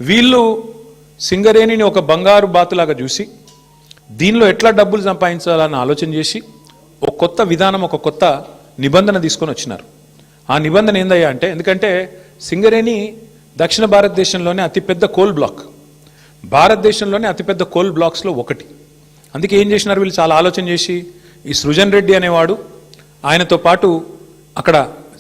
వీళ్ళు సింగరేణిని ఒక బంగారు బాతులాగా చూసి దీనిలో ఎట్లా డబ్బులు సంపాదించాలని ఆలోచన చేసి ఒక కొత్త విధానం, ఒక కొత్త నిబంధన తీసుకొని వచ్చినారు. ఆ నిబంధన ఏందయ్యా అంటే, ఎందుకంటే సింగరేణి దక్షిణ భారతదేశంలోనే అతిపెద్ద కోల్ బ్లాక్, భారతదేశంలోనే అతిపెద్ద కోల్ బ్లాక్స్లో ఒకటి. అందుకే ఏం చేసినారు వీళ్ళు, చాలా ఆలోచన చేసి ఈ సృజన్ రెడ్డి అనేవాడు, ఆయనతో పాటు అక్కడ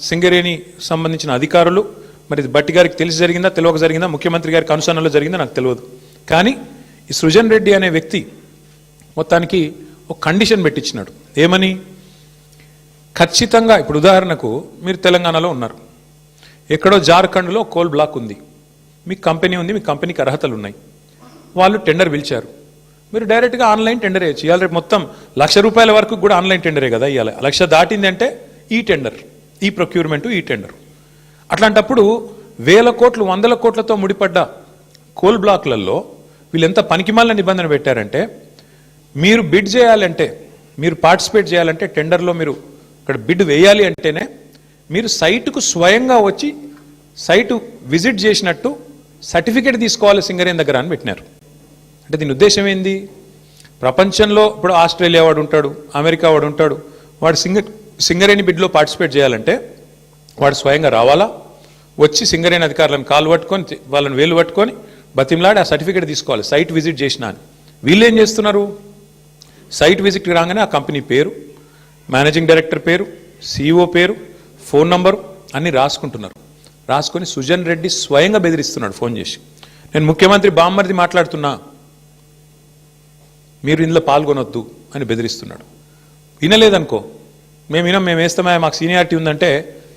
సింగరేణి సంబంధించిన అధికారులు, మరి భట్టి గారికి తెలిసి జరిగిందా తెలియక జరిగిందా, ముఖ్యమంత్రి గారికి అనుసరణలో జరిగిందా నాకు తెలియదు, కానీ ఈ సృజన్ రెడ్డి అనే వ్యక్తి మొత్తానికి ఒక కండిషన్ పెట్టించినాడు. ఏమని, ఖచ్చితంగా ఇప్పుడు ఉదాహరణకు మీరు తెలంగాణలో ఉన్నారు, ఎక్కడో జార్ఖండ్లో కోల్ బ్లాక్ ఉంది, మీకు కంపెనీ ఉంది, మీ కంపెనీకి అర్హతలు ఉన్నాయి, వాళ్ళు టెండర్ పిలిచారు, మీరు డైరెక్ట్గా ఆన్లైన్ టెండర్ వేయచ్చు. ఇవాళ రేపు మొత్తం ₹1,00,000 వరకు కూడా ఆన్లైన్ టెండరే కదా ఇవాళ. 1,00,000 దాటింది అంటే ఈ టెండర్, ఈ ప్రొక్యూర్మెంటు, ఈ టెండర్. అట్లాంటప్పుడు వేల కోట్లు, వందల కోట్లతో ముడిపడ్డ కోల్ బ్లాక్లలో వీళ్ళు ఎంత పనికిమాలిన నిబంధన పెట్టారంటే, మీరు బిడ్ చేయాలంటే, మీరు పార్టిసిపేట్ చేయాలంటే, టెండర్లో మీరు ఇక్కడ బిడ్ వేయాలి అంటేనే మీరు సైటుకు స్వయంగా వచ్చి సైటు విజిట్ చేసినట్టు సర్టిఫికేట్ తీసుకోవాలి సింగరేణి దగ్గర అని పెట్టినారు. అంటే దీని ఉద్దేశం ఏంది, ప్రపంచంలో ఇప్పుడు ఆస్ట్రేలియా వాడు ఉంటాడు, అమెరికా వాడు ఉంటాడు, వాడు సింగరేణి బిడ్లో పార్టిసిపేట్ చేయాలంటే వాడు స్వయంగా రావాలా, వచ్చి సింగరేణి అధికారులను కాలు పట్టుకొని, వాళ్ళని వేలు పట్టుకొని బతిమలాడి ఆ సర్టిఫికేట్ తీసుకోవాలి, సైట్ విజిట్ చేసినా అని. వీళ్ళు ఏం చేస్తున్నారు, సైట్ విజిట్కి రాగానే ఆ కంపెనీ పేరు, మేనేజింగ్ డైరెక్టర్ పేరు, సిఇఓ పేరు, ఫోన్ నంబరు అన్నీ రాసుకుంటున్నారు. రాసుకొని సుజన్ రెడ్డి స్వయంగా బెదిరిస్తున్నాడు ఫోన్ చేసి, నేను ముఖ్యమంత్రి బామ్మర్ది మాట్లాడుతున్నా, మీరు ఇందులో పాల్గొనొద్దు అని బెదిరిస్తున్నాడు. వినలేదనుకో, మేము వేస్తామా, మాకు సీనియారిటీ ఉందంటే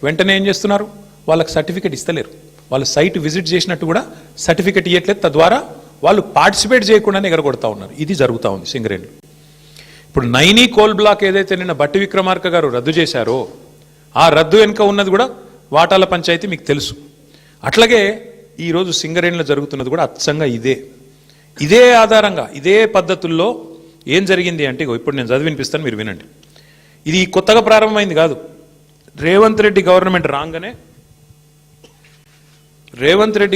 వెంటనే ఏం చేస్తున్నారు, వాళ్ళకి సర్టిఫికేట్ ఇస్తలేరు, వాళ్ళు సైట్ విజిట్ చేసినట్టు కూడా సర్టిఫికేట్ ఇవ్వట్లేదు, తద్వారా వాళ్ళు పార్టిసిపేట్ చేయకుండానే ఎగరగొడతా ఉన్నారు. ఇది జరుగుతూ ఉంది సింగరేణి. ఇప్పుడు నైనీ కోల్ బ్లాక్ ఏదైతే నిన్న బట్టి విక్రమార్క గారు రద్దు చేశారో, ఆ రద్దు వెనుక ఉన్నది కూడా వాటాల పంచాయతీ మీకు తెలుసు. అట్లాగే ఈరోజు సింగరేణిలో జరుగుతున్నది కూడా అచ్చంగా ఇదే ఆధారంగా, ఇదే పద్ధతుల్లో ఏం జరిగింది అంటే, ఇప్పుడు నేను చదివి వినిపిస్తాను, మీరు వినండి. ఇది కొత్తగా ప్రారంభమైంది కాదు. రేవంత్ రెడ్డి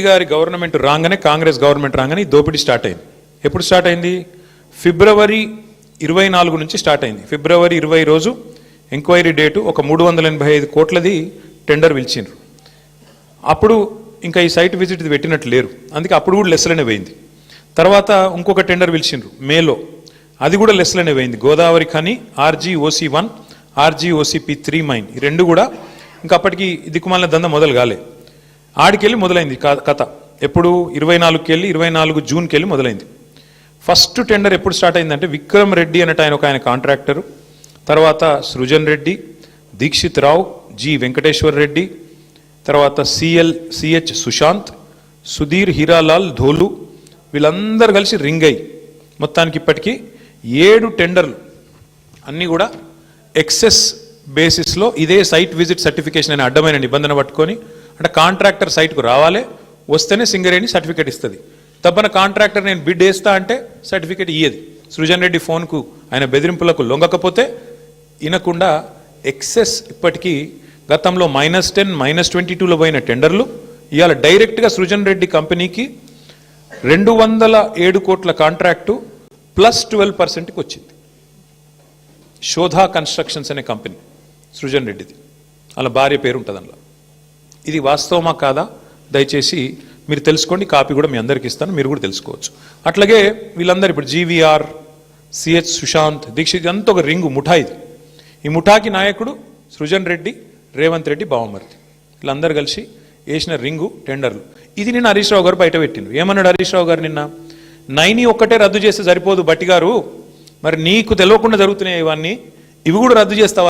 గారి గవర్నమెంట్ రాగానే, కాంగ్రెస్ గవర్నమెంట్ రాగానే ఈ దోపిడీ స్టార్ట్ అయింది. ఎప్పుడు స్టార్ట్ అయింది, ఫిబ్రవరి 24 నుంచి స్టార్ట్ అయింది. ఫిబ్రవరి 20 రోజు ఎంక్వైరీ డేటు, ఒక 385 కోట్లది టెండర్ పిలిచిండ్రు. అప్పుడు ఇంకా ఈ సైట్ విజిట్ పెట్టినట్లు లేరు, అందుకే అప్పుడు కూడా లెస్లనే పోయింది. తర్వాత ఇంకొక టెండర్ పిలిచిండ్రు మేలో, అది కూడా లెస్లనే పోయింది. Godavari Khani RGOC1, RGOCP3 mine, ఈ రెండు కూడా ఇంకా అప్పటికి దిక్కుమాలిన దంద మొదలు కాలే. ఆడికెళ్ళి మొదలైంది కథ. ఎప్పుడు 24కి వెళ్ళి 24 జూన్కి వెళ్ళి మొదలైంది. ఫస్ట్ టెండర్ ఎప్పుడు స్టార్ట్ అయిందంటే, విక్రమ్ రెడ్డి అన్నట్టు ఆయన కాంట్రాక్టరు, తర్వాత సృజన్ రెడ్డి, దీక్షిత్ రావు, జి వెంకటేశ్వర్ రెడ్డి, తర్వాత CH సుశాంత్, సుధీర్ హీరాలాల్ ధోలు, వీళ్ళందరూ కలిసి రింగ్ అయ్యి మొత్తానికి ఇప్పటికీ 7 టెండర్లు అన్నీ కూడా ఎక్సెస్ బేసిస్లో ఇదే సైట్ విజిట్ సర్టిఫికేషన్ అనే అడ్డమైన నిబంధన పట్టుకొని, అంటే కాంట్రాక్టర్ సైట్కు రావాలి, వస్తేనే సింగరేణి సర్టిఫికేట్ ఇస్తుంది. తప్పన కాంట్రాక్టర్ నేను బిడ్ వేస్తా అంటే సర్టిఫికేట్ ఇయ్యది. సృజన్ రెడ్డి ఫోన్కు ఆయన బెదిరింపులకు లొంగకపోతే వినకుండా ఎక్సెస్, ఇప్పటికీ గతంలో -10, -22లో పోయిన టెండర్లు ఇవాళ డైరెక్ట్గా సృజన్ రెడ్డి కంపెనీకి 207 కోట్ల కాంట్రాక్టు +12%కి వచ్చింది. శోధా కన్స్ట్రక్షన్స్ అనే కంపెనీ సృజన్ రెడ్డిది, అలా భార్య పేరు ఉంటుంది అందులో. ఇది వాస్తవమా కాదా దయచేసి మీరు తెలుసుకోండి, కాపీ కూడా మీ అందరికి ఇస్తాను, మీరు కూడా తెలుసుకోవచ్చు. అట్లాగే వీళ్ళందరూ ఇప్పుడు GVR, CH సుశాంత్, దీక్షిత్, అంతా ఒక రింగు ముఠా. ఇది ఈ ముఠాకి నాయకుడు సృజన్ రెడ్డి, రేవంత్ రెడ్డి బావమర్ది, వీళ్ళందరూ కలిసి వేసిన రింగు టెండర్లు. ఇది నిన్న హరీష్ రావు గారు బయట పెట్టిండు. ఏమన్నాడు హరీష్ రావు గారు నిన్న, నైని ఒక్కటే రద్దు చేస్తే సరిపోదు బట్టి గారు, మరి నీకు తెలియకుండా జరుగుతున్నాయి ఇవన్నీ, ఇవి కూడా రద్దు చేస్తావా